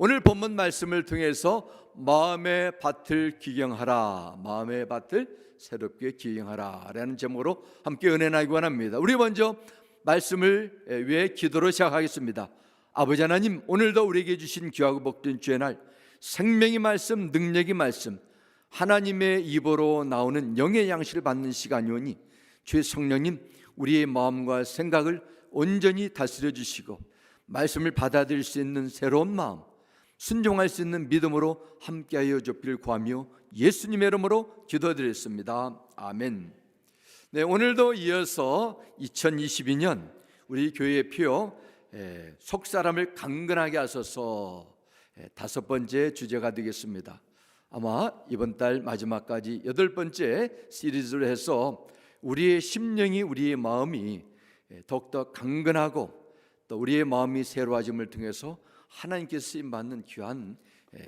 오늘 본문 말씀을 통해서 마음의 밭을 기경하라, 마음의 밭을 새롭게 기경하라 라는 제목으로 함께 은혜 나누기 원합니다. 우리 먼저 말씀을 위해 기도로 시작하겠습니다. 아버지 하나님, 오늘도 우리에게 주신 귀하고 복된 주의 날, 생명의 말씀, 능력의 말씀, 하나님의 입으로 나오는 영의 양식을 받는 시간이오니 주의 성령님, 우리의 마음과 생각을 온전히 다스려 주시고 말씀을 받아들일 수 있는 새로운 마음, 순종할 수 있는 믿음으로 함께하여 주기를 구하며 예수님의 이름으로 기도드렸습니다. 아멘. 네, 오늘도 이어서 2022년 우리 교회의 표 속사람을 강건하게 하소서 다섯 번째 주제가 되겠습니다. 아마 이번 달 마지막까지 8번째 시리즈를 해서 우리의 심령이, 우리의 마음이 더욱더 강건하고 또 우리의 마음이 새로워짐을 통해서 하나님께서 쓰임받는 귀한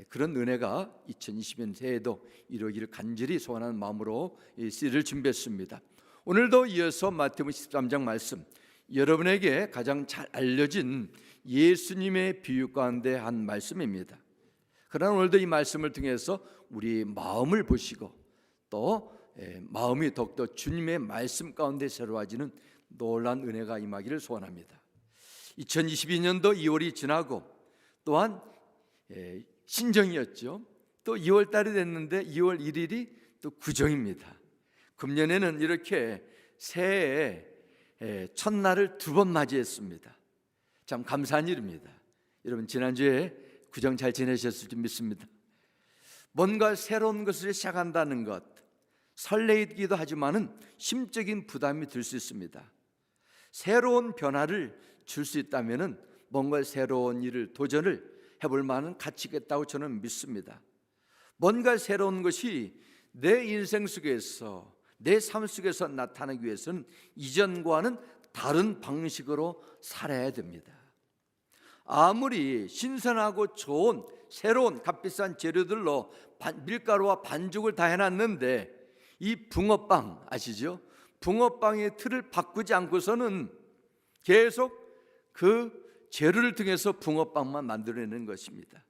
그런 은혜가 2020년 새해에도 이루어지기를 간절히 소원하는 마음으로 이 시리즈를 준비했습니다. 오늘도 이어서 마태복음 13장 말씀, 여러분에게 가장 잘 알려진 예수님의 비유 가운데 한 말씀입니다. 그러나 오늘도 이 말씀을 통해서 우리의 마음을 보시고 또 마음이 더욱더 주님의 말씀 가운데 새로워지는 놀라운 은혜가 임하기를 소원합니다. 2022년도 2월이 지나고 또한 신정이었죠. 또 2월 달이 됐는데 2월 1일이 또 구정입니다. 금년에는 이렇게 새해 첫날을 2번 맞이했습니다. 참 감사한 일입니다. 여러분, 지난주에 구정 잘 지내셨을 줄 믿습니다. 뭔가 새로운 것을 시작한다는 것, 설레이기도 하지만은 심적인 부담이 들 수 있습니다. 새로운 변화를 줄 수 있다면은 뭔가 새로운 일을 도전을 해볼 만한 가치가 있다고 저는 믿습니다. 뭔가 새로운 것이 내 인생 속에서, 내 삶 속에서 나타나기 위해서는 이전과는 다른 방식으로 살아야 됩니다. 아무리 신선하고 좋은 새로운 값비싼 재료들로 밀가루와 반죽을 다 해놨는데 이 붕어빵 아시죠? 붕어빵의 틀을 바꾸지 않고서는 계속 그 재료를 통해서 붕어빵만 만들어내는 것입니다.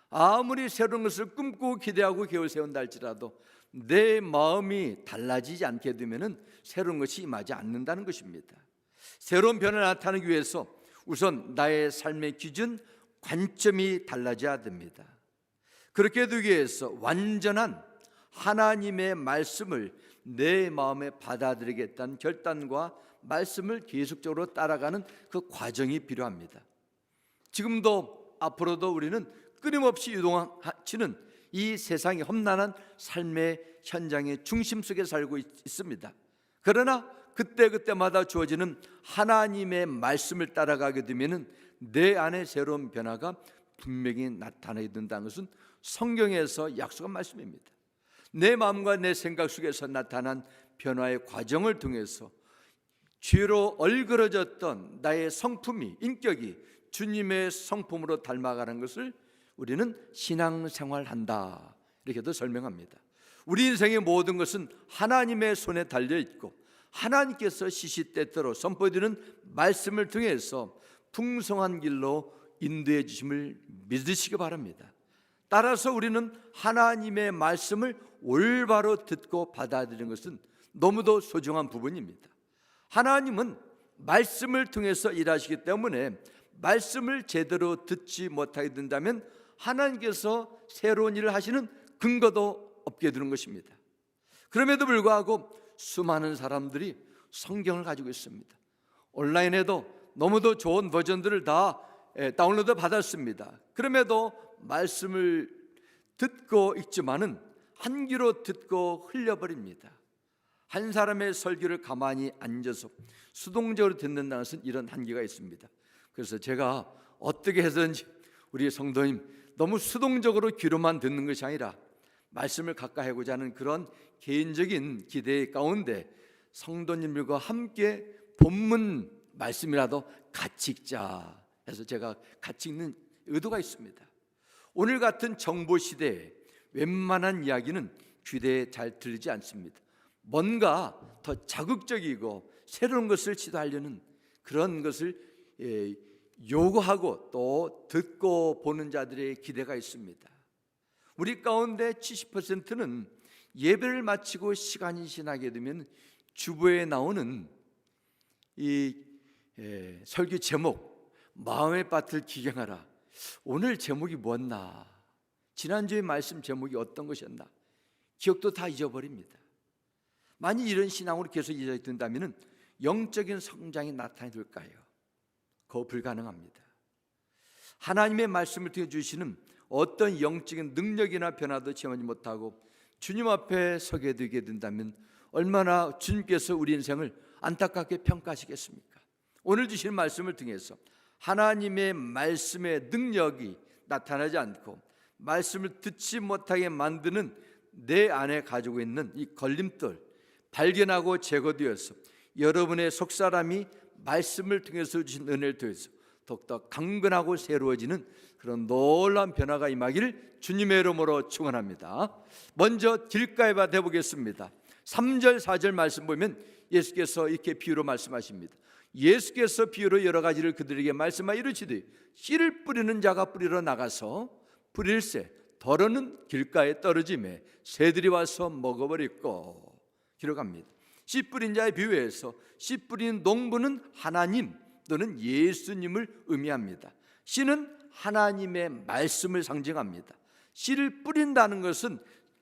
아무리 새로운 것을 꿈꾸고 기대하고 계획을 세운다 할지라도 내 마음이 달라지지 않게 되면 새로운 것이 임하지 않는다는 것입니다. 새로운 변화가 나타나기 위해서 우선 나의 삶의 기준, 관점이 달라져야 됩니다. 그렇게 되기 위해서 완전한 하나님의 말씀을 내 마음에 받아들이겠다는 결단과 말씀을 계속적으로 따라가는 그 과정이 필요합니다. 지금도 앞으로도 우리는 끊임없이 유동치는 이 세상의 험난한 삶의 현장의 중심 속에 살고 있습니다. 그러나 그때그때마다 주어지는 하나님의 말씀을 따라가게 되면 내 안에 새로운 변화가 분명히 나타나게 된다는 것은 성경에서 약속한 말씀입니다. 내 마음과 내 생각 속에서 나타난 변화의 과정을 통해서 죄로 얼그러졌던 나의 성품이, 인격이 주님의 성품으로 닮아가는 것을 우리는 신앙생활한다, 이렇게도 설명합니다. 우리 인생의 모든 것은 하나님의 손에 달려있고 하나님께서 시시때때로 선포해주는 말씀을 통해서 풍성한 길로 인도해 주심을 믿으시기 바랍니다. 따라서 우리는 하나님의 말씀을 올바로 듣고 받아들이는 것은 너무도 소중한 부분입니다. 하나님은 말씀을 통해서 일하시기 때문에 말씀을 제대로 듣지 못하게 된다면 하나님께서 새로운 일을 하시는 근거도 없게 되는 것입니다. 그럼에도 불구하고 수많은 사람들이 성경을 가지고 있습니다. 온라인에도 너무도 좋은 버전들을 다 다운로드 받았습니다. 그럼에도 말씀을 듣고 있지만은 한 귀로 듣고 흘려버립니다. 한 사람의 설교를 가만히 앉아서 수동적으로 듣는다는 것은 이런 한계가 있습니다. 그래서 제가 어떻게 해서든지 우리 성도님 너무 수동적으로 귀로만 듣는 것이 아니라 말씀을 가까이 하고자 하는 그런 개인적인 기대 가운데 성도님들과 함께 본문 말씀이라도 같이 읽자 해서 제가 같이 읽는 의도가 있습니다. 오늘 같은 정보 시대에 웬만한 이야기는 귀대에 잘 들리지 않습니다. 뭔가 더 자극적이고 새로운 것을 시도하려는 그런 것을 요구하고 또 듣고 보는 자들의 기대가 있습니다. 우리 가운데 70%는 예배를 마치고 시간이 지나게 되면 주보에 나오는 이 설교 제목, 마음의 밭을 기경하라. 오늘 제목이 뭐였나? 지난주에 말씀 제목이 어떤 것이었나? 기억도 다 잊어버립니다. 만약 이런 신앙으로 계속 이어진다면 영적인 성장이 나타날까요? 그거 불가능합니다. 하나님의 말씀을 통해 주시는 어떤 영적인 능력이나 변화도 체험하지 못하고 주님 앞에 서게 되게 된다면 얼마나 주님께서 우리 인생을 안타깝게 평가하시겠습니까? 오늘 주시는 말씀을 통해서 하나님의 말씀의 능력이 나타나지 않고 말씀을 듣지 못하게 만드는 내 안에 가지고 있는 이 걸림돌 발견하고 제거되어서 여러분의 속사람이 말씀을 통해서 주신 은혜를 통해서 더욱더 강건하고 새로워지는 그런 놀라운 변화가 임하기를 주님의 이름으로 축원합니다. 먼저 길가의 밭 해보겠습니다. 3절 4절 말씀 보면 예수께서 이렇게 비유로 말씀하십니다. 예수께서 비유로 여러 가지를 그들에게 말씀하여 이르시되 씨를 뿌리는 자가 뿌리러 나가서 뿌릴새 덜어는 길가에 떨어지매 새들이 와서 먹어버렸고 기록합니다. 씨 뿌린 자의 비유에서 씨 뿌린 농부는 하나님 또는 예수님을 의미합니다. 씨는 하나님의 말씀을 상징합니다. 씨를 뿌린다는 것은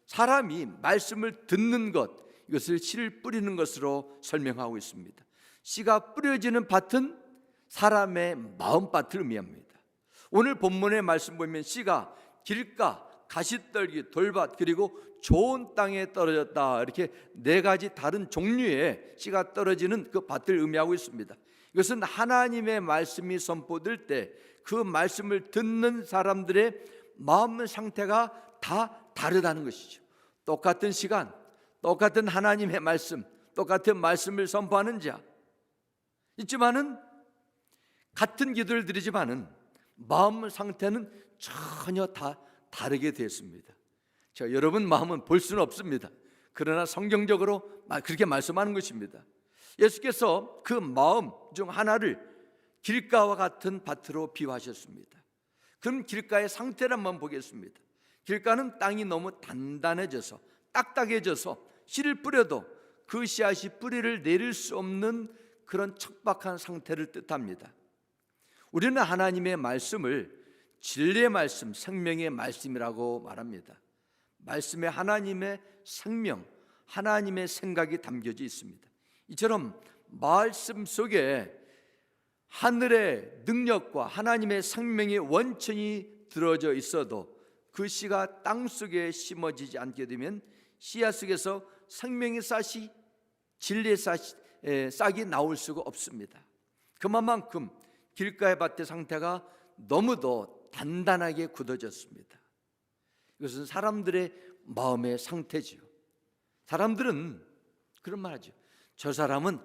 사람이 말씀을 듣는 것, 이것을 씨를 뿌리는 것으로 설명하고 있습니다. 씨가 뿌려지는 밭은 사람의 마음밭을 의미합니다. 오늘 본문의 말씀 보면 씨가 길가, 가시떨기, 돌밭 그리고 좋은 땅에 떨어졌다, 이렇게 네 가지 다른 종류의 씨가 떨어지는 그 밭을 의미하고 있습니다. 이것은 하나님의 말씀이 선포될 때 그 말씀을 듣는 사람들의 마음 상태가 다 다르다는 것이죠. 똑같은 시간, 똑같은 하나님의 말씀, 똑같은 말씀을 선포하는 자 있지만은 같은 기도를 드리지만은 마음 상태는 전혀 다 다르게 됐습니다. 여러분 마음은 볼 수는 없습니다. 그러나 성경적으로 그렇게 말씀하는 것입니다. 예수께서 그 마음 중 하나를 길가와 같은 밭으로 비유하셨습니다. 그럼 길가의 상태를 한번 보겠습니다. 길가는 땅이 너무 단단해져서 딱딱해져서 씨를 뿌려도 그 씨앗이 뿌리를 내릴 수 없는 그런 척박한 상태를 뜻합니다. 우리는 하나님의 말씀을 진리의 말씀, 생명의 말씀이라고 말합니다. 말씀에 하나님의 생명, 하나님의 생각이 담겨져 있습니다. 이처럼 말씀 속에 하늘의 능력과 하나님의 생명의 원천이 들어져 있어도 그 씨가 땅 속에 심어지지 않게 되면 씨앗 속에서 생명의 싹이, 진리의 싹이 나올 수가 없습니다. 그만큼 길가의 밭의 상태가 너무도 단단하게 굳어졌습니다. 이것은 사람들의 마음의 상태지요. 사람들은 그런 말 하죠. 저 사람은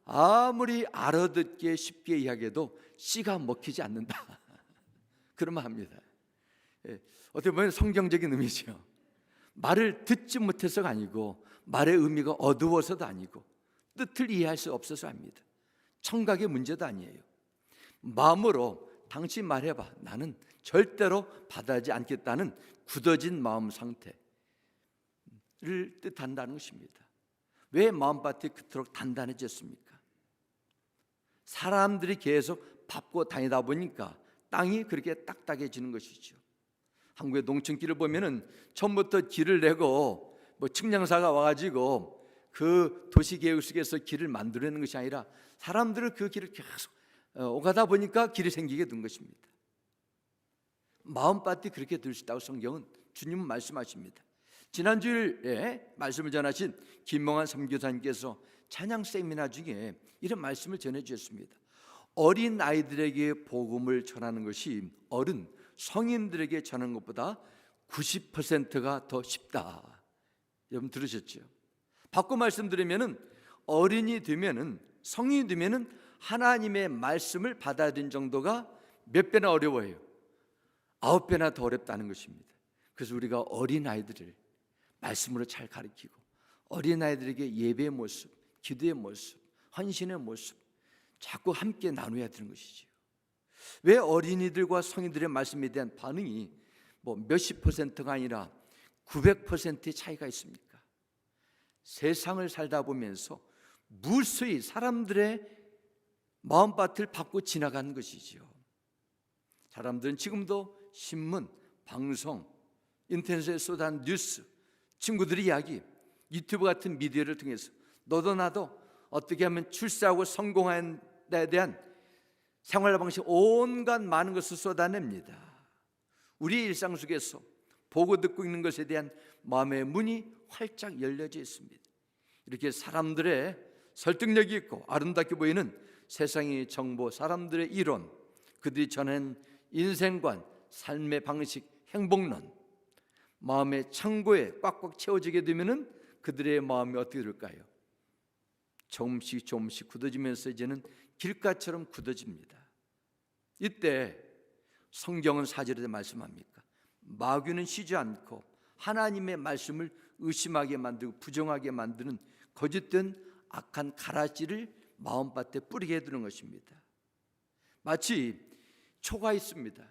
아무리 알아듣기에 쉽게 이야기해도 씨가 먹히지 않는다. 그런 말 합니다. 어떻게 보면 성경적인 의미죠. 말을 듣지 못해서가 아니고 말의 의미가 어두워서도 아니고 뜻을 이해할 수 없어서 합니다. 청각의 문제도 아니에요. 마음으로 당신 말해봐, 나는 절대로 받아들이지 않겠다는 굳어진 마음 상태를 뜻한다는 것입니다. 왜 마음밭이 그토록 단단해졌습니까? 사람들이 계속 밟고 다니다 보니까 땅이 그렇게 딱딱해지는 것이죠. 한국의 농촌길을 보면은 처음부터 길을 내고 측량사가 와가지고 그 도시계획 속에서 길을 만들어내는 것이 아니라 사람들은 그 길을 계속 오가다 보니까 길이 생기게 된 것입니다. 마음밭이 그렇게 될 수 있다고 성경은 주님은 말씀하십니다. 지난주에 말씀을 전하신 김명환 선교사님께서 찬양 세미나 중에 이런 말씀을 전해주셨습니다. 어린 아이들에게 복음을 전하는 것이 어른, 성인들에게 전하는 것보다 90%가 더 쉽다. 여러분 들으셨죠? 바꿔 말씀드리면은 어린이 되면은, 성인이 되면은 하나님의 말씀을 받아들인 정도가 몇 배나 어려워요? 9배나 더 어렵다는 것입니다. 그래서 우리가 어린 아이들을 말씀으로 잘 가르치고 어린 아이들에게 예배의 모습, 기도의 모습, 헌신의 모습 자꾸 함께 나누어야 되는 것이죠. 왜 어린이들과 성인들의 말씀에 대한 반응이 뭐 몇십 퍼센트가 아니라 900%의 차이가 있습니까? 세상을 살다 보면서 무수히 사람들의 마음밭을 밟고 지나가는 것이지요. 사람들은 지금도 신문, 방송, 인터넷에 쏟아낸 뉴스, 친구들의 이야기, 유튜브 같은 미디어를 통해서 너도 나도 어떻게 하면 출세하고 성공하는 데 대한 생활 방식, 온갖 많은 것을 쏟아냅니다. 우리 일상 속에서 보고 듣고 있는 것에 대한 마음의 문이 활짝 열려져 있습니다. 이렇게 사람들의 설득력이 있고 아름답게 보이는 세상의 정보, 사람들의 이론, 그들이 전한 인생관, 삶의 방식, 행복론, 마음의 창고에 꽉꽉 채워지게 되면은 그들의 마음이 어떻게 될까요? 조금씩 조금씩 굳어지면서 이제는 길가처럼 굳어집니다. 이때 성경은 4절에 말씀합니까? 마귀는 쉬지 않고 하나님의 말씀을 의심하게 만들고 부정하게 만드는 거짓된 악한 가라지를 마음밭에 뿌리게 해두는 것입니다. 마치 초가 있습니다.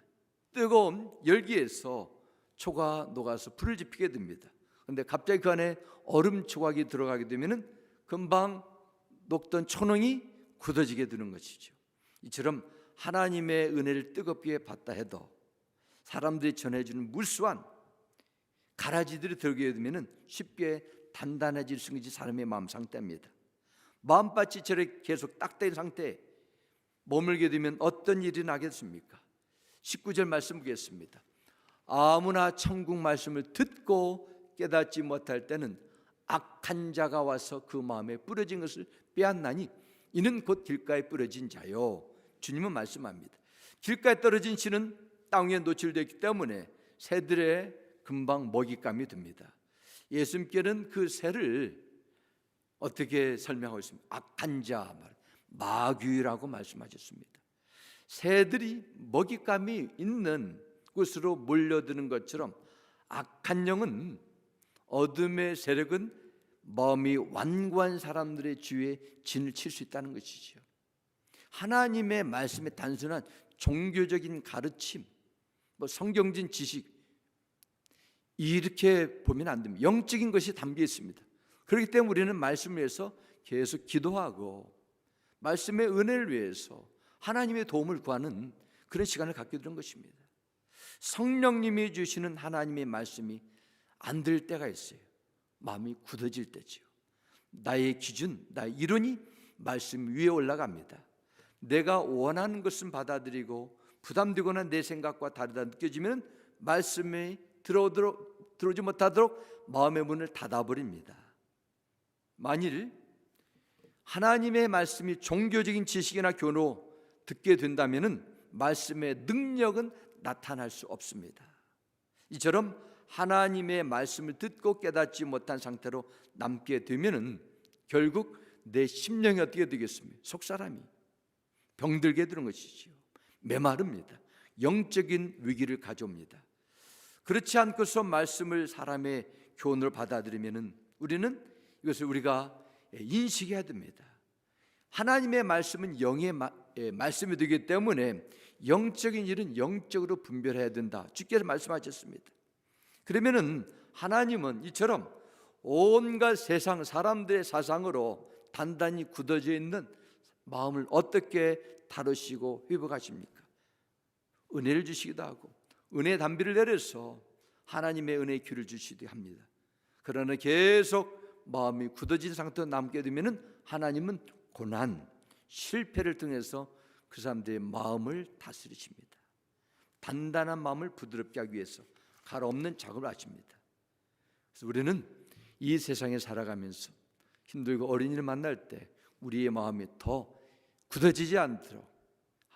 뜨거운 열기에서 초가 녹아서 불을 지피게 됩니다. 그런데 갑자기 그 안에 얼음 조각이 들어가게 되면 금방 녹던 초능이 굳어지게 되는 것이죠. 이처럼 하나님의 은혜를 뜨겁게 받다 해도 사람들이 전해주는 무수한 가라지들이 들게 되면 쉽게 단단해질 수 있는 사람의 마음 상태입니다. 마음밭이 저렇게 계속 딱된 상태에 머물게 되면 어떤 일이 나겠습니까? 19절 말씀 보겠습니다. 아무나 천국 말씀을 듣고 깨닫지 못할 때는 악한 자가 와서 그 마음에 뿌려진 것을 빼앗나니 이는 곧 길가에 뿌려진 자요. 주님은 말씀합니다. 길가에 떨어진 씨는 땅 위에 노출되기 때문에 새들의 금방 먹잇감이 됩니다. 예수님께는 그 새를 어떻게 설명하고 있습니까? 악한 자, 마귀라고 말씀하셨습니다. 새들이 먹잇감이 있는 곳으로 몰려드는 것처럼 악한 영은, 어둠의 세력은 마음이 완고한 사람들의 주위에 진을 칠 수 있다는 것이죠. 하나님의 말씀의 단순한 종교적인 가르침, 성경진 지식, 이렇게 보면 안 됩니다. 영적인 것이 담겨 있습니다. 그렇기 때문에 우리는 말씀을 위해서 계속 기도하고 말씀의 은혜를 위해서 하나님의 도움을 구하는 그런 시간을 갖게 되는 것입니다. 성령님이 주시는 하나님의 말씀이 안 될 때가 있어요. 마음이 굳어질 때죠. 나의 기준, 나의 이론이 말씀 위에 올라갑니다. 내가 원하는 것은 받아들이고 부담되거나 내 생각과 다르다 느껴지면 말씀이 들어오지 못하도록 마음의 문을 닫아버립니다. 만일 하나님의 말씀이 종교적인 지식이나 교로 듣게 된다면 말씀의 능력은 나타날 수 없습니다. 이처럼 하나님의 말씀을 듣고 깨닫지 못한 상태로 남게 되면 결국 내 심령이 어떻게 되겠습니까? 속사람이 병들게 되는 것이지요. 메마릅니다. 영적인 위기를 가져옵니다. 그렇지 않고서 말씀을 사람의 교훈을 받아들이면 우리는 이것을 우리가 인식해야 됩니다. 하나님의 말씀은 영의 말씀이 되기 때문에 영적인 일은 영적으로 분별해야 된다. 주께서 말씀하셨습니다. 그러면은 하나님은 이처럼 온갖 세상 사람들의 사상으로 단단히 굳어져 있는 마음을 어떻게 다루시고 회복하십니까? 은혜를 주시기도 하고 은혜의 단비를 내려서 하나님의 은혜의 귀를 주시기도 합니다. 그러나 계속 마음이 굳어진 상태로 남게 되면 하나님은 고난, 실패를 통해서 그 사람들의 마음을 다스리십니다. 단단한 마음을 부드럽게 하기 위해서 갈 없는 작업을 하십니다. 그래서 우리는 이 세상에 살아가면서 힘들고 어린이를 만날 때 우리의 마음이 더 굳어지지 않도록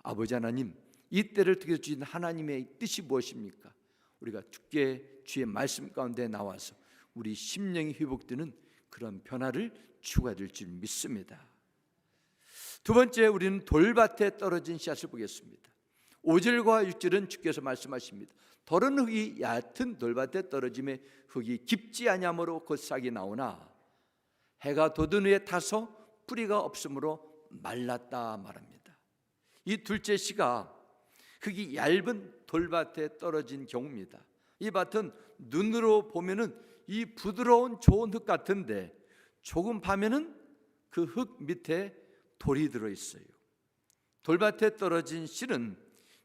아버지 하나님, 이 때를 통해서 주신 하나님의 뜻이 무엇입니까? 우리가 주께 주의 말씀 가운데 나와서 우리 심령이 회복되는 그런 변화를 추구해야 될 줄 믿습니다. 두 번째, 우리는 돌밭에 떨어진 씨앗을 보겠습니다. 5절과 6절은 주께서 말씀하십니다. 더러운 흙이 얕은 돌밭에 떨어짐에 흙이 깊지 아니하므로 곧 싹이 나오나 해가 돋은 후에 타서 뿌리가 없으므로 말랐다 말합니다. 이 둘째 씨가 흙이 얇은 돌밭에 떨어진 경우입니다. 이 밭은 눈으로 보면은 이 부드러운 좋은 흙 같은데 조금 파면은 그 흙 밑에 돌이 들어 있어요. 돌밭에 떨어진 씨는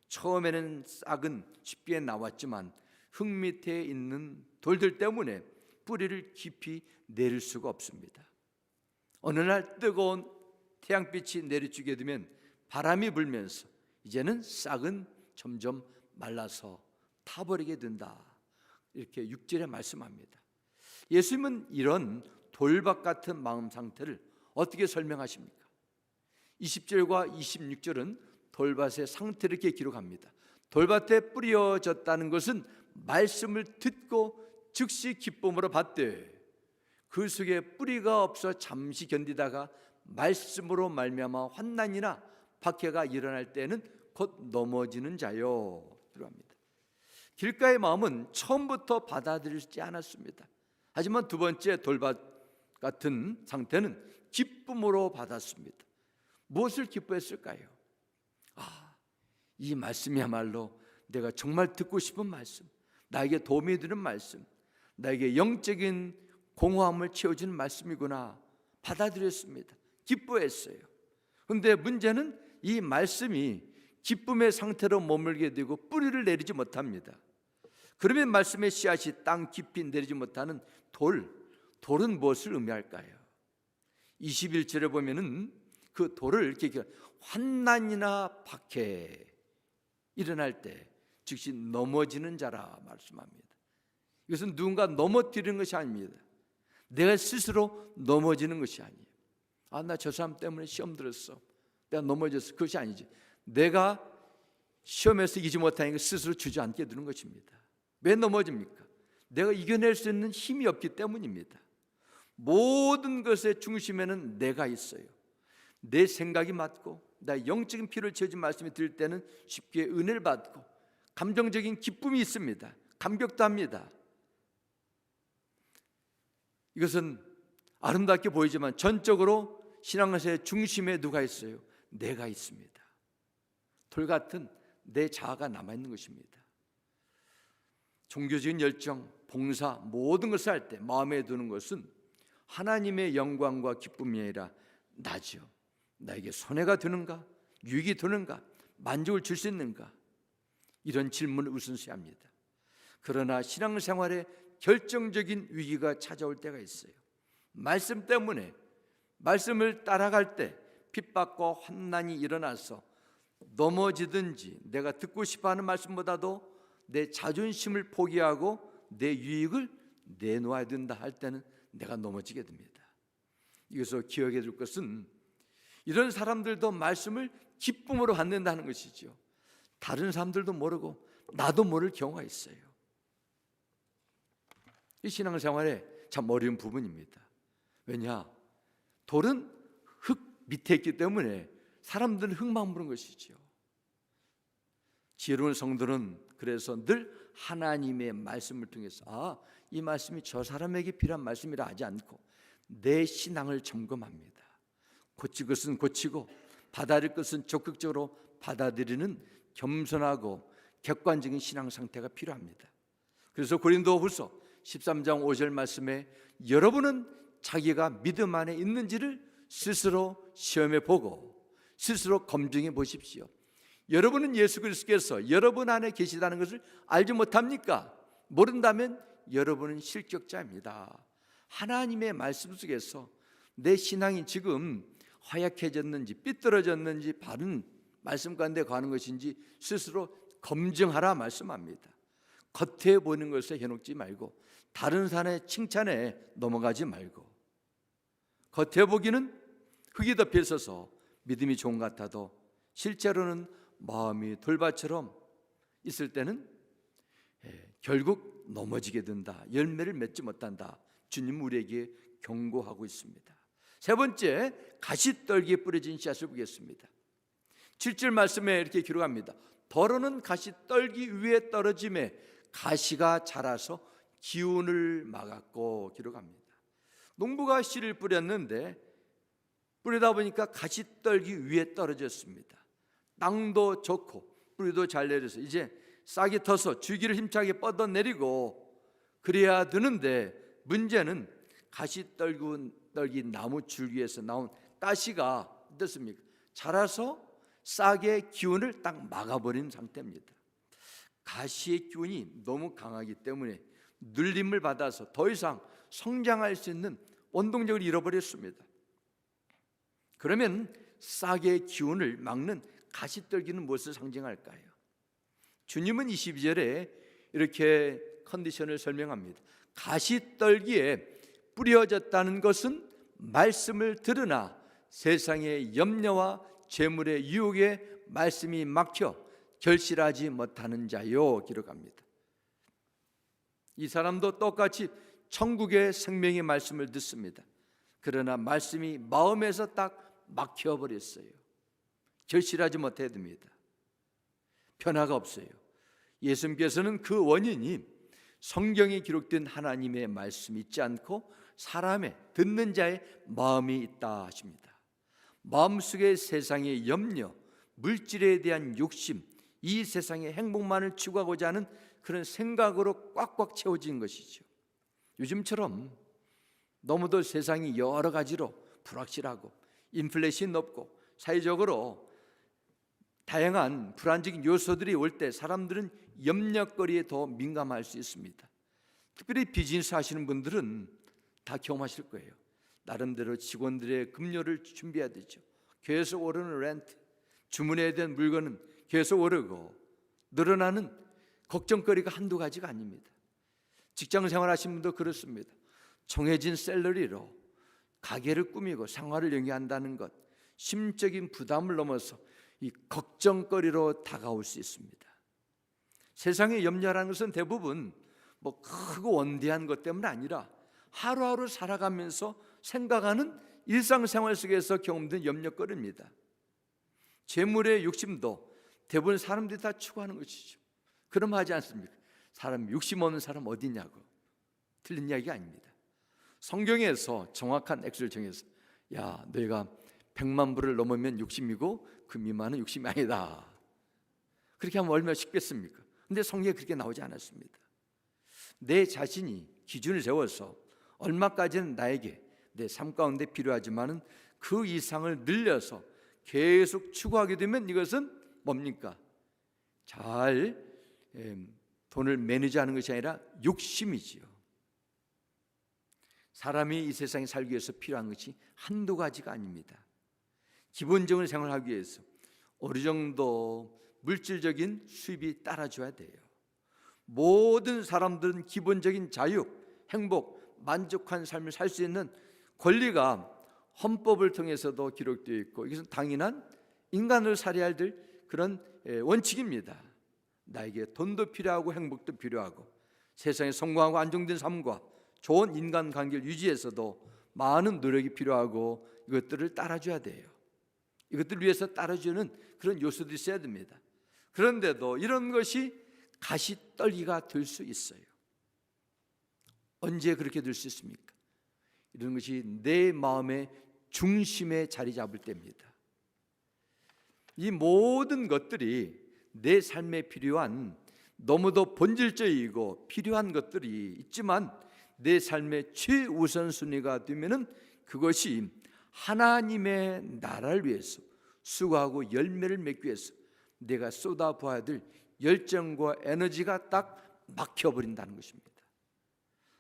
처음에는 싹은 쉽게 나왔지만 흙 밑에 있는 돌들 때문에 뿌리를 깊이 내릴 수가 없습니다. 어느 날 뜨거운 태양빛이 내리쬐게 되면 바람이 불면서 이제는 싹은 점점 말라서 타버리게 된다. 이렇게 6절에 말씀합니다. 예수님은 이런 돌밭 같은 마음 상태를 어떻게 설명하십니까? 20절과 26절은 돌밭의 상태를 이렇게 기록합니다. 돌밭에 뿌려졌다는 것은 말씀을 듣고 즉시 기쁨으로 받되 그 속에 뿌리가 없어 잠시 견디다가 말씀으로 말미암아 환난이나 박해가 일어날 때는 곧 넘어지는 자요. 들어갑니다. 길가의 마음은 처음부터 받아들이지 않았습니다. 하지만 두 번째 돌밭 같은 상태는 기쁨으로 받았습니다. 무엇을 기뻐했을까요? 이 말씀이야말로 내가 정말 듣고 싶은 말씀, 나에게 도움이 되는 말씀, 나에게 영적인 공허함을 채워주는 말씀이구나 받아들였습니다. 기뻐했어요. 그런데 문제는 이 말씀이 기쁨의 상태로 머물게 되고 뿌리를 내리지 못합니다. 그러면 말씀의 씨앗이 땅 깊이 내리지 못하는 돌은 무엇을 의미할까요? 21절에 보면은 그 돌을 이렇게 환난이나 박해 일어날 때 즉시 넘어지는 자라 말씀합니다. 이것은 누군가 넘어뜨리는 것이 아닙니다. 내가 스스로 넘어지는 것이 아니에요. 나 저 사람 때문에 시험 들었어, 내가 넘어졌어, 그것이 아니지. 내가 시험에서 이기지 못하니까 스스로 주저앉게 되는 것입니다. 왜 넘어집니까? 내가 이겨낼 수 있는 힘이 없기 때문입니다. 모든 것의 중심에는 내가 있어요. 내 생각이 맞고 나 영적인 피를 채워준 말씀이 들을 때는 쉽게 은혜를 받고 감정적인 기쁨이 있습니다. 감격도 합니다. 이것은 아름답게 보이지만 전적으로 신앙생활의 중심에 누가 있어요? 내가 있습니다. 돌 같은 내 자아가 남아있는 것입니다. 종교적인 열정, 봉사, 모든 것을 할 때 마음에 두는 것은 하나님의 영광과 기쁨이 아니라 나죠. 나에게 손해가 되는가? 유익이 되는가? 만족을 줄 수 있는가? 이런 질문을 우선시합니다. 그러나 신앙생활에 결정적인 위기가 찾아올 때가 있어요. 말씀 때문에, 말씀을 따라갈 때 핍박과 환난이 일어나서 넘어지든지 내가 듣고 싶어하는 말씀보다도 내 자존심을 포기하고 내 유익을 내놓아야 된다 할 때는 내가 넘어지게 됩니다. 이것을 기억해 둘 것은 이런 사람들도 말씀을 기쁨으로 받는다는 것이죠. 다른 사람들도 모르고 나도 모를 경우가 있어요. 이 신앙생활에 참 어려운 부분입니다. 왜냐? 돌은 흙 밑에 있기 때문에 사람들은 흙만 보는 것이죠. 지혜로운 성도는 그래서 늘 하나님의 말씀을 통해서 이 말씀이 저 사람에게 필요한 말씀이라 하지 않고 내 신앙을 점검합니다. 고칠 것은 고치고 받아들일 것은 적극적으로 받아들이는 겸손하고 객관적인 신앙 상태가 필요합니다. 그래서 고린도후서 13장 5절 말씀에 여러분은 자기가 믿음 안에 있는지를 스스로 시험해 보고 스스로 검증해 보십시오. 여러분은 예수 그리스도께서 여러분 안에 계시다는 것을 알지 못합니까? 모른다면 여러분은 실격자입니다. 하나님의 말씀 속에서 내 신앙이 지금 허약해졌는지 삐뚤어졌는지 바른 말씀 가운데 가는 것인지 스스로 검증하라 말씀합니다. 겉에 보이는 것에 현혹지 말고 다른 사람의 칭찬에 넘어가지 말고 겉에 보기는 흙이 덮여 있어서 믿음이 좋은 것 같아도 실제로는 마음이 돌밭처럼 있을 때는 결국 넘어지게 된다. 열매를 맺지 못한다. 주님 우리에게 경고하고 있습니다. 세 번째, 가시떨기에 뿌려진 씨앗을 보겠습니다. 7절 말씀에 이렇게 기록합니다. 더러는 가시떨기 위에 떨어짐에 가시가 자라서 기운을 막았고 기록합니다. 농부가 씨를 뿌렸는데 뿌리다 보니까 가시떨기 위에 떨어졌습니다. 땅도 좋고 뿌리도 잘 내려서 이제 싹이 터서 줄기를 힘차게 뻗어내리고 그래야 되는데, 문제는 가시떨기 나무 줄기에서 나온 가시가 어떻습니까? 자라서 싹의 기운을 딱 막아버린 상태입니다. 가시의 기운이 너무 강하기 때문에 눌림을 받아서 더 이상 성장할 수 있는 원동력을 잃어버렸습니다. 그러면 싹의 기운을 막는 가시떨기는 무엇을 상징할까요? 주님은 22절에 이렇게 컨디션을 설명합니다. 가시떨기에 뿌려졌다는 것은 말씀을 들으나 세상의 염려와 재물의 유혹에 말씀이 막혀 결실하지 못하는 자요, 기록합니다. 이 사람도 똑같이 천국의 생명의 말씀을 듣습니다. 그러나 말씀이 마음에서 딱 막혀버렸어요. 결실하지 못해 됩니다. 변화가 없어요. 예수님께서는 그 원인이 성경에 기록된 하나님의 말씀이 있지 않고 사람의, 듣는 자의 마음이 있다 하십니다. 마음속에 세상의 염려, 물질에 대한 욕심, 이 세상의 행복만을 추구하고자 하는 그런 생각으로 꽉꽉 채워진 것이죠. 요즘처럼 너무도 세상이 여러 가지로 불확실하고 인플레이션이 높고 사회적으로 다양한 불안적인 요소들이 올 때 사람들은 염려거리에 더 민감할 수 있습니다. 특별히 비즈니스 하시는 분들은 다 경험하실 거예요. 나름대로 직원들의 급료를 준비해야 되죠. 계속 오르는 렌트, 주문해야 되는 물건은 계속 오르고, 늘어나는 걱정거리가 한두 가지가 아닙니다. 직장 생활하시는 분도 그렇습니다. 정해진 샐러리로 가게를 꾸미고 생활을 영위한다는 것, 심적인 부담을 넘어서 이 걱정거리로 다가올 수 있습니다. 세상의 염려라는 것은 대부분 뭐 크고 원대한 것 때문 아니라 하루하루 살아가면서 생각하는 일상생활 속에서 경험된 염려거리입니다. 재물의 욕심도 대부분 사람들이 다 추구하는 것이죠. 그럼 하지 않습니까? 사람 욕심 없는 사람 어디 있냐고. 틀린 이야기가 아닙니다. 성경에서 정확한 액수를 정해서, 야, 너희가 100만 불을 넘으면 욕심이고 그 미만은 욕심이 아니다. 그렇게 하면 얼마나 쉽겠습니까? 근데 성경에 그렇게 나오지 않았습니다. 내 자신이 기준을 세워서 얼마까지는 나에게 내 삶 가운데 필요하지만은 그 이상을 늘려서 계속 추구하게 되면 이것은 뭡니까? 잘 돈을 매니지하는 것이 아니라 욕심이지요. 사람이 이 세상에 살기 위해서 필요한 것이 한두 가지가 아닙니다. 기본적인 생활하기 위해서 어느 정도 물질적인 수입이 따라줘야 돼요. 모든 사람들은 기본적인 자유, 행복, 만족한 삶을 살 수 있는 권리가 헌법을 통해서도 기록되어 있고, 이것은 당연한 인간을 살아야 될 그런 원칙입니다. 나에게 돈도 필요하고 행복도 필요하고 세상에 성공하고 안정된 삶과 좋은 인간관계를 유지해서도 많은 노력이 필요하고 이것들을 따라줘야 돼요. 이것들을 위해서 따라주는 그런 요소들이 있어야 됩니다. 그런데도 이런 것이 가시떨기가 될 수 있어요. 언제 그렇게 될 수 있습니까? 이런 것이 내 마음의 중심에 자리 잡을 때입니다. 이 모든 것들이 내 삶에 필요한 너무도 본질적이고 필요한 것들이 있지만 내 삶의 최우선순위가 되면은 그것이 하나님의 나라를 위해서 수고하고 열매를 맺기 위해서 내가 쏟아부어야 될 열정과 에너지가 딱 막혀버린다는 것입니다.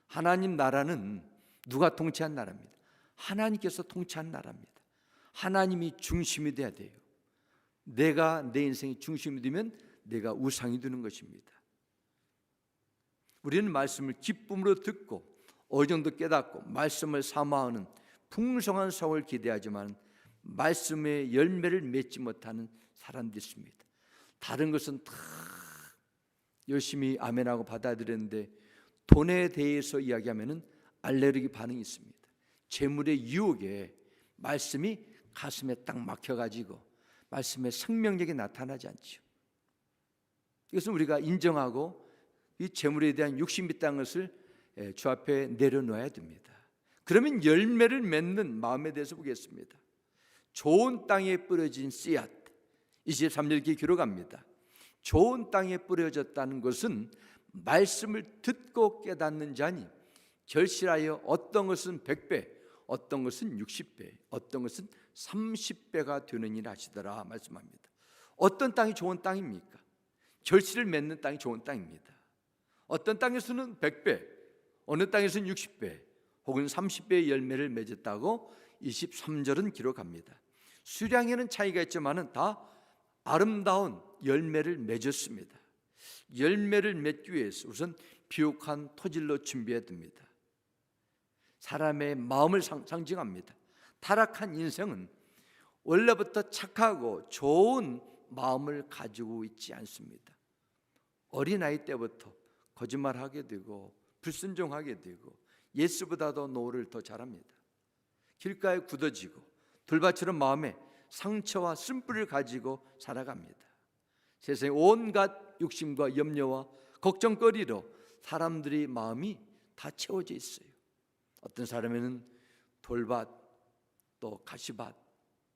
하나님 나라는 누가 통치한 나라입니다. 하나님께서 통치한 나라입니다. 하나님이 중심이 돼야 돼요. 내가 내 인생의 중심이 되면 내가 우상이 되는 것입니다. 우리는 말씀을 기쁨으로 듣고 어느 정도 깨닫고 말씀을 사모하는 풍성한 성을 기대하지만 말씀의 열매를 맺지 못하는 사람들이 있습니다. 다른 것은 다 열심히 아멘하고 받아들였는데 돈에 대해서 이야기하면 알레르기 반응이 있습니다. 재물의 유혹에 말씀이 가슴에 딱 막혀가지고 말씀의 생명력이 나타나지 않죠. 이것은 우리가 인정하고 이 재물에 대한 욕심이 있다는 것을 주 앞에 내려놓아야 됩니다. 그러면 열매를 맺는 마음에 대해서 보겠습니다. 좋은 땅에 뿌려진 씨앗, 23절 이렇게 기록합니다. 좋은 땅에 뿌려졌다는 것은 말씀을 듣고 깨닫는 자니 결실하여 어떤 것은 100배, 어떤 것은 60배, 어떤 것은 30배가 되느니라 하시더라 말씀합니다. 어떤 땅이 좋은 땅입니까? 결실을 맺는 땅이 좋은 땅입니다. 어떤 땅에서는 100배, 어느 땅에서는 60배 혹은 30배의 열매를 맺었다고 23절은 기록합니다. 수량에는 차이가 있지만 다 아름다운 열매를 맺었습니다. 열매를 맺기 위해서 우선 비옥한 토질로 준비해야 됩니다. 사람의 마음을 상징합니다. 타락한 인생은 원래부터 착하고 좋은 마음을 가지고 있지 않습니다. 어린아이 때부터 거짓말하게 되고 불순종하게 되고 예수보다도 노를 더 잘합니다. 길가에 굳어지고 돌밭처럼 마음에 상처와 쓴뿌리를 가지고 살아갑니다. 세상에 온갖 욕심과 염려와 걱정거리로 사람들이 마음이 다 채워져 있어요. 어떤 사람에는 돌밭, 또 가시밭,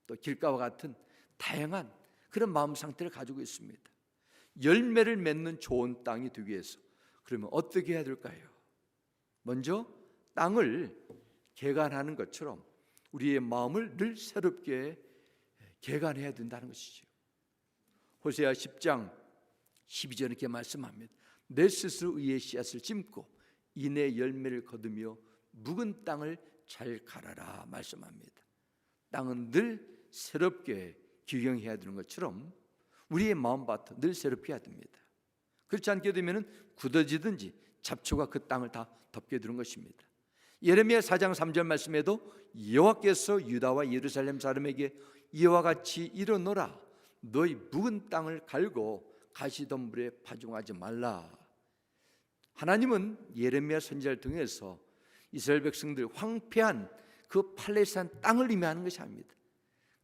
또 길가와 같은 다양한 그런 마음 상태를 가지고 있습니다. 열매를 맺는 좋은 땅이 되기 위해서 그러면 어떻게 해야 될까요? 먼저 땅을 개간하는 것처럼 우리의 마음을 늘 새롭게 개간해야 된다는 것이죠. 호세아 10장 12절에 이렇게 말씀합니다. 내 스스로 의의 씨앗을 심고 이내 열매를 거두며 묵은 땅을 잘 갈아라 말씀합니다. 땅은 늘 새롭게 기경해야 되는 것처럼 우리의 마음밭도 늘 새롭게 해야 됩니다. 그렇지 않게 되면 굳어지든지 잡초가 그 땅을 다 덮게 되는 것입니다. 예레미야 4장 3절 말씀에도 여호와께서 유다와 예루살렘 사람에게 이와 같이 이르노라 너희 묵은 땅을 갈고 가시덤불에 파종하지 말라. 하나님은 예레미야 선지자를 통해서 이스라엘 백성들 황폐한 그 팔레스타인 땅을 의미하는 것이 아닙니다.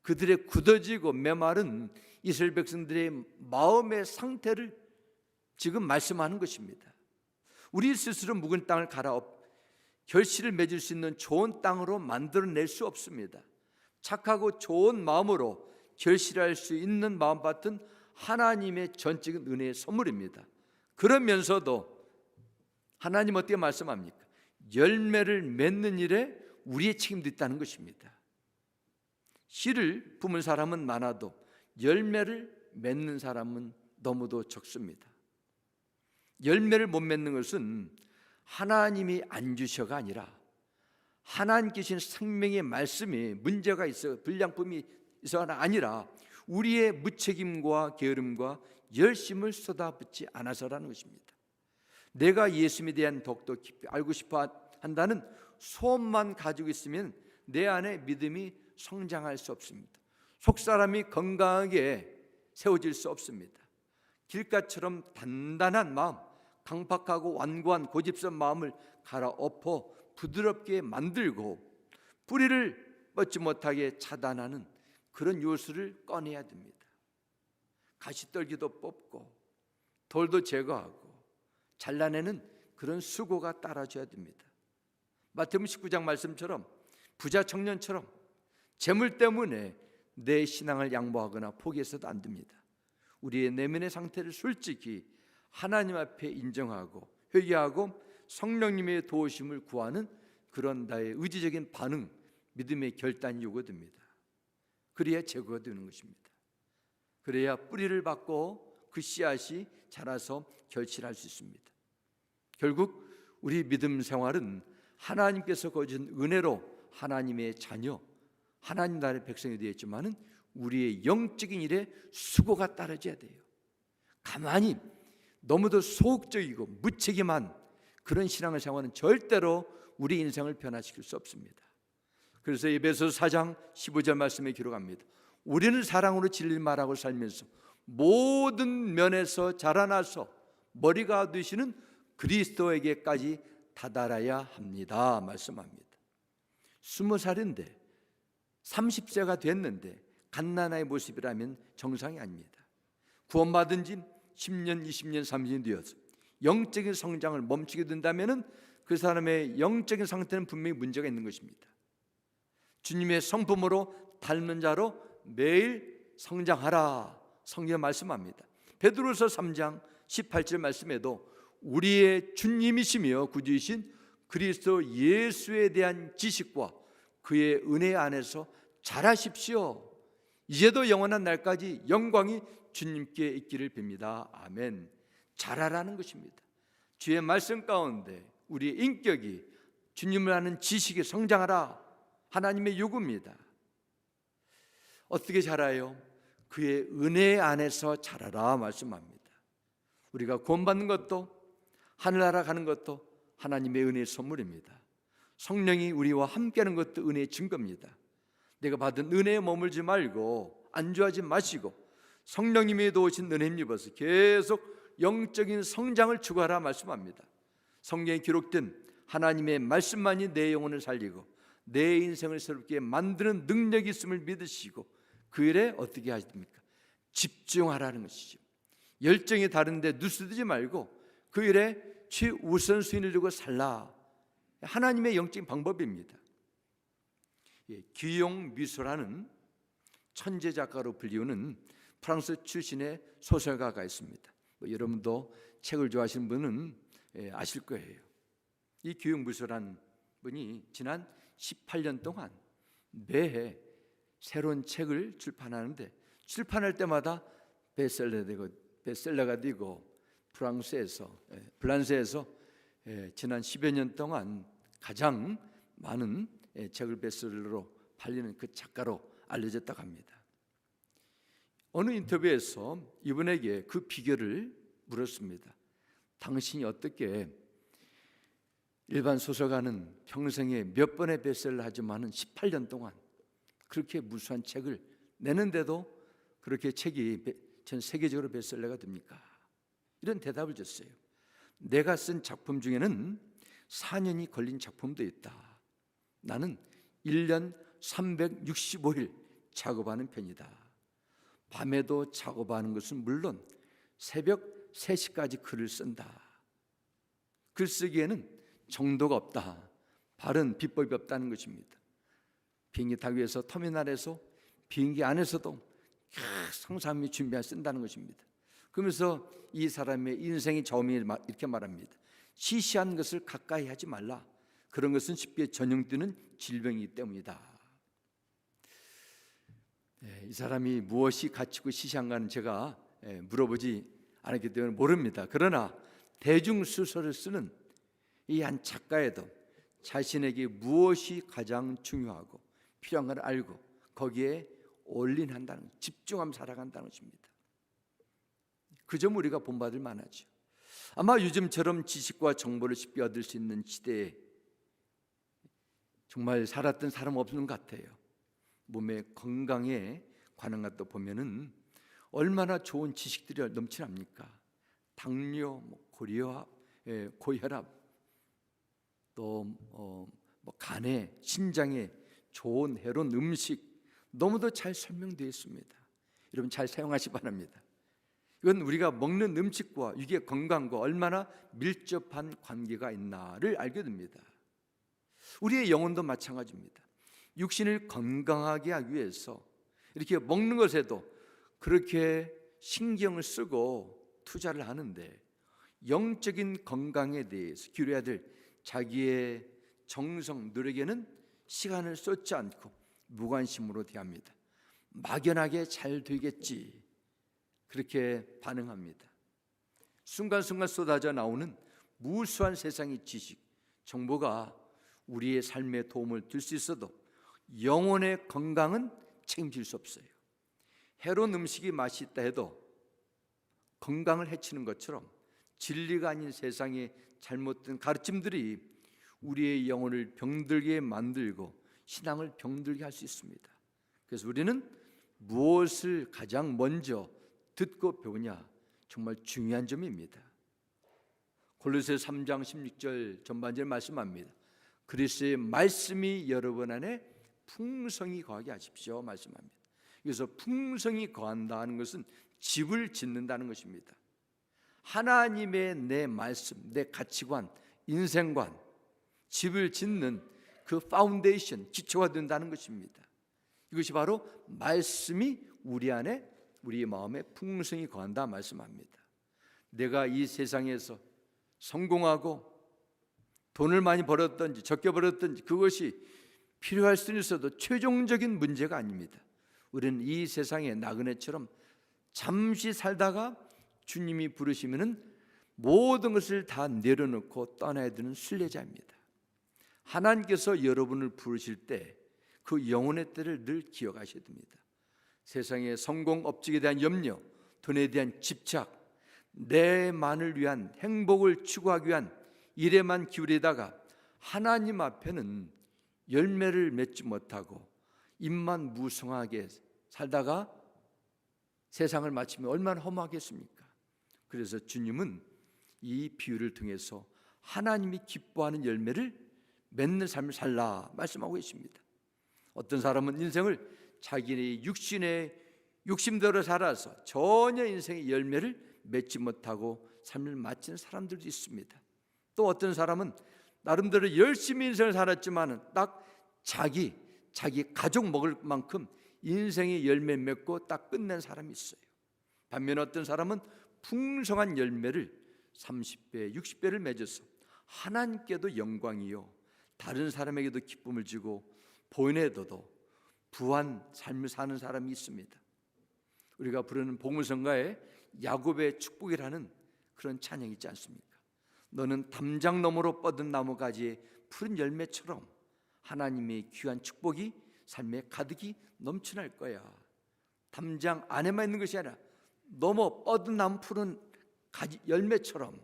그들의 굳어지고 메마른 이스라엘 백성들의 마음의 상태를 지금 말씀하는 것입니다. 우리 스스로 묵은 땅을 갈아 결실을 맺을 수 있는 좋은 땅으로 만들어낼 수 없습니다. 착하고 좋은 마음으로 결실할 수 있는 마음밭은 하나님의 전적인 은혜의 선물입니다. 그러면서도 하나님 어떻게 말씀합니까? 열매를 맺는 일에 우리의 책임도 있다는 것입니다. 씨를 품은 사람은 많아도 열매를 맺는 사람은 너무도 적습니다. 열매를 못 맺는 것은 하나님이 안 주셔가 아니라 하나님께 주신 생명의 말씀이 문제가 있어 불량품이 있어가 아니라 우리의 무책임과 게으름과 열심을 쏟아붓지 않아서라는 것입니다. 내가 예수님에 대한 더욱더 깊이 알고 싶어 한다는 소원만 가지고 있으면 내 안에 믿음이 성장할 수 없습니다. 속사람이 건강하게 세워질 수 없습니다. 길가처럼 단단한 마음, 강팍하고 완고한 고집스러운 마음을 갈아엎어 부드럽게 만들고 뿌리를 뻗지 못하게 차단하는 그런 요소를 꺼내야 됩니다. 가시떨기도 뽑고 돌도 제거하고 잘라내는 그런 수고가 따라줘야 됩니다. 마태복음 19장 말씀처럼 부자 청년처럼 재물 때문에 내 신앙을 양보하거나 포기해서도 안 됩니다. 우리의 내면의 상태를 솔직히 하나님 앞에 인정하고 회개하고 성령님의 도우심을 구하는 그런 나의 의지적인 반응, 믿음의 결단이 요구됩니다. 그래야 제거가 되는 것입니다. 그래야 뿌리를 받고 그 씨앗이 자라서 결실할 수 있습니다. 결국 우리 믿음 생활은 하나님께서 거진 은혜로 하나님의 자녀, 하나님 나라의 백성이 되었지만은 우리의 영적인 일에 수고가 따라져야 돼요. 가만히 너무도 소극적이고 무책임한 그런 신앙을 생활은 절대로 우리 인생을 변화시킬 수 없습니다. 그래서 에베소서 4장 15절 말씀에 기록합니다. 우리는 사랑으로 진리를 말하고 살면서 모든 면에서 자라나서 머리가 되시는 그리스도에게까지 다다라야 합니다 말씀합니다. 20살인데 30세가 됐는데 갓난아의 모습이라면 정상이 아닙니다. 구원받은 지 10년, 20년, 30년 되어서 영적인 성장을 멈추게 된다면 그 사람의 영적인 상태는 분명히 문제가 있는 것입니다. 주님의 성품으로 닮는 자로 매일 성장하라 성경 말씀합니다. 베드로서 3장 18절 말씀에도 우리의 주님이시며 구주이신 그리스도 예수에 대한 지식과 그의 은혜 안에서 자라십시오. 이제도 영원한 날까지 영광이 주님께 있기를 빕니다. 아멘. 자라라는 것입니다. 주의 말씀 가운데 우리의 인격이 주님을 아는 지식에 성장하라, 하나님의 요구입니다. 어떻게 자라요? 그의 은혜 안에서 자라라 말씀합니다. 우리가 구원받는 것도 하늘나라 가는 것도 하나님의 은혜의 선물입니다. 성령이 우리와 함께하는 것도 은혜의 증거입니다. 내가 받은 은혜에 머물지 말고 안주하지 마시고 성령님이 도우신 은혜 힘입어서 계속 영적인 성장을 추구하라 말씀합니다. 성경에 기록된 하나님의 말씀만이 내 영혼을 살리고 내 인생을 새롭게 만드는 능력이 있음을 믿으시고 그 일에 어떻게 하십니까? 집중하라는 것이죠. 열정이 다른데 누스두지 말고 그 일에 최우선순위를 두고 살라. 하나님의 영적인 방법입니다. 기용 미소라는 천재 작가로 불리우는 프랑스 출신의 소설가가 있습니다. 여러분도 책을 좋아하시는 분은 아실 거예요. 이 기용 미소라는 분이 지난 18년 동안 매해 새로운 책을 출판하는데 출판할 때마다 베스트셀러가 되고 프랑스에서 지난 10여 년 동안 가장 많은 책을 베스트셀러로 팔리는 그 작가로 알려졌다고 합니다. 어느 인터뷰에서 이분에게 그 비결을 물었습니다. 당신이 어떻게 일반 소설가는 평생에 몇 번의 베스트셀러 하지만은 18년 동안 그렇게 무수한 책을 내는데도 그렇게 책이 전 세계적으로 베스트셀러가 됩니까? 이런 대답을 줬어요. 내가 쓴 작품 중에는 4년이 걸린 작품도 있다. 나는 1년 365일 작업하는 편이다. 밤에도 작업하는 것은 물론 새벽 3시까지 글을 쓴다. 글쓰기에는 정도가 없다. 바른 비법이 없다는 것입니다. 비행기 타기 위해서 터미널에서 비행기 안에서도 성삼이 준비해 쓴다는 것입니다. 그러면서 이 사람의 인생의 저음이 이렇게 말합니다. 시시한 것을 가까이 하지 말라. 그런 것은 쉽게 전염되는 질병이기 때문이다. 이 사람이 무엇이 가치고 시시한가는 제가 물어보지 않았기 때문에 모릅니다. 그러나 대중소설을 쓰는 이 한 작가에도 자신에게 무엇이 가장 중요하고 필요한 걸 알고 거기에 올인한다는, 집중하며 살아간다는 것입니다. 그 점 우리가 본받을 만하죠. 아마 요즘처럼 지식과 정보를 쉽게 얻을 수 있는 시대에 정말 살았던 사람 없는 것 같아요. 몸의 건강에 관한 것도 보면은 얼마나 좋은 지식들이 넘치납니까? 당뇨, 고혈압, 고혈압, 또 간에, 신장에 좋은 해로운 음식 너무도 잘 설명되어 있습니다. 여러분 잘 사용하시 바랍니다. 이건 우리가 먹는 음식과 이게 건강과 얼마나 밀접한 관계가 있나를 알게 됩니다. 우리의 영혼도 마찬가지입니다. 육신을 건강하게 하기 위해서 이렇게 먹는 것에도 그렇게 신경을 쓰고 투자를 하는데 영적인 건강에 대해서 기울여야 될 자기의 정성, 노력에는 시간을 쏟지 않고 무관심으로 대합니다. 막연하게 잘 되겠지 그렇게 반응합니다. 순간순간 쏟아져 나오는 무수한 세상의 지식, 정보가 우리의 삶에 도움을 줄 수 있어도 영혼의 건강은 책임질 수 없어요. 해로운 음식이 맛이 있다 해도 건강을 해치는 것처럼 진리가 아닌 세상의 잘못된 가르침들이 우리의 영혼을 병들게 만들고 신앙을 병들게 할 수 있습니다. 그래서 우리는 무엇을 가장 먼저 듣고 배우냐, 정말 중요한 점입니다. 골로새 3장 16절 전반절 말씀합니다. 그리스도의 말씀이 여러분 안에 풍성히 거하게 하십시오 말씀합니다. 그래서 풍성히 거한다는 것은 집을 짓는다는 것입니다. 하나님의 내 말씀, 내 가치관, 인생관, 집을 짓는 그 파운데이션, 기초가 된다는 것입니다. 이것이 바로 말씀이 우리 안에 우리의 마음에 풍성이 거한다 말씀합니다. 내가 이 세상에서 성공하고 돈을 많이 벌었든지 적게 벌었든지 그것이 필요할 수는 있어도 최종적인 문제가 아닙니다. 우리는 이 세상의 나그네처럼 잠시 살다가 주님이 부르시면은 모든 것을 다 내려놓고 떠나야 되는 순례자입니다. 하나님께서 여러분을 부르실 때 그 영혼의 때를 늘 기억하셔야 됩니다. 세상의 성공 업적에 대한 염려, 돈에 대한 집착, 내만을 위한 행복을 추구하기 위한 일에만 기울이다가 하나님 앞에는 열매를 맺지 못하고 입만 무성하게 살다가 세상을 마치면 얼마나 허무하겠습니까? 그래서 주님은 이 비유를 통해서 하나님이 기뻐하는 열매를 맺는 삶을 살라 말씀하고 계십니다. 어떤 사람은 인생을 자기의 욕심대로 살아서 전혀 인생의 열매를 맺지 못하고 삶을 마치는 사람들도 있습니다. 또 어떤 사람은 나름대로 열심히 인생을 살았지만 딱 자기 가족 먹을 만큼 인생의 열매 맺고 딱 끝낸 사람이 있어요. 반면에 어떤 사람은 풍성한 열매를 30배, 60배를 맺어서 하나님께도 영광이요 다른 사람에게도 기쁨을 주고 보내도도 부한 삶을 사는 사람이 있습니다. 우리가 부르는 복음성가에 야곱의 축복이라는 그런 찬양이 있지 않습니까? 너는 담장 너머로 뻗은 나무가지의 푸른 열매처럼 하나님의 귀한 축복이 삶에 가득히 넘쳐날 거야. 담장 안에만 있는 것이 아니라 넘어 뻗은 나무 푸른 가지 열매처럼.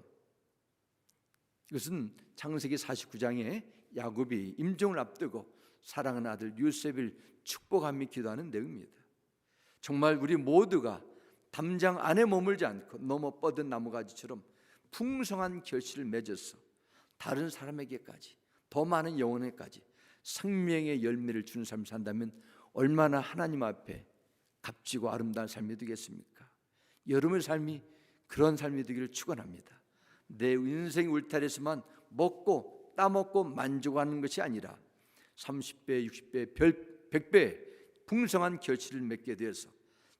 이것은 창세기 49장에 야곱이 임종을 앞두고 사랑하는 아들 요셉을 축복하며 기도하는 내용입니다. 정말 우리 모두가 담장 안에 머물지 않고 넘어 뻗은 나무가지처럼 풍성한 결실을 맺어서 다른 사람에게까지 더 많은 영혼에까지 생명의 열매를 주는 삶을 산다면 얼마나 하나님 앞에 값지고 아름다운 삶이 되겠습니까? 여러분의 삶이 그런 삶이 되기를 축원합니다. 내 인생의 울타리에서만 먹고 따먹고 만족하는 것이 아니라 30배, 60배, 100배 풍성한 결실을 맺게 되어서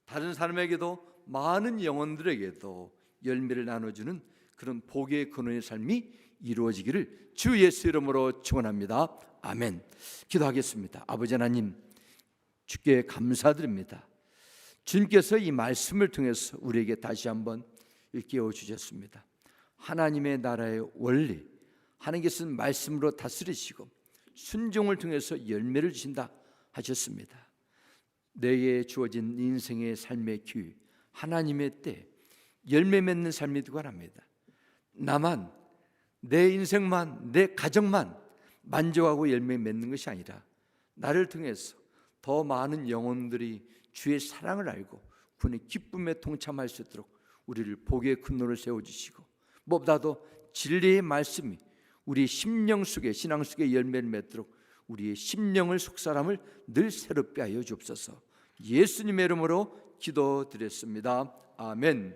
다른 사람에게도 많은 영혼들에게도 열매를 나눠주는 그런 복의 근원의 삶이 이루어지기를 주 예수 이름으로 축원합니다. 아멘. 기도하겠습니다. 아버지 하나님, 주께 감사드립니다. 주님께서 이 말씀을 통해서 우리에게 다시 한번 일깨워 주셨습니다. 하나님의 나라의 원리, 하나님께서는 말씀으로 다스리시고 순종을 통해서 열매를 주신다 하셨습니다. 내게 주어진 인생의 삶의 기회, 하나님의 때 열매 맺는 삶이 되기 바랍니다. 나만, 내 인생만, 내 가정만 만족하고 열매 맺는 것이 아니라 나를 통해서 더 많은 영혼들이 주의 사랑을 알고 그분의 기쁨에 동참할 수 있도록 우리를 복의 근로를 세워주시고 무엇보다도 진리의 말씀이 우리 심령 속에, 신앙 속에 열매를 맺도록 우리의 심령을 속사람을 늘 새롭게 하여 주옵소서. 예수님의 이름으로 기도드렸습니다. 아멘.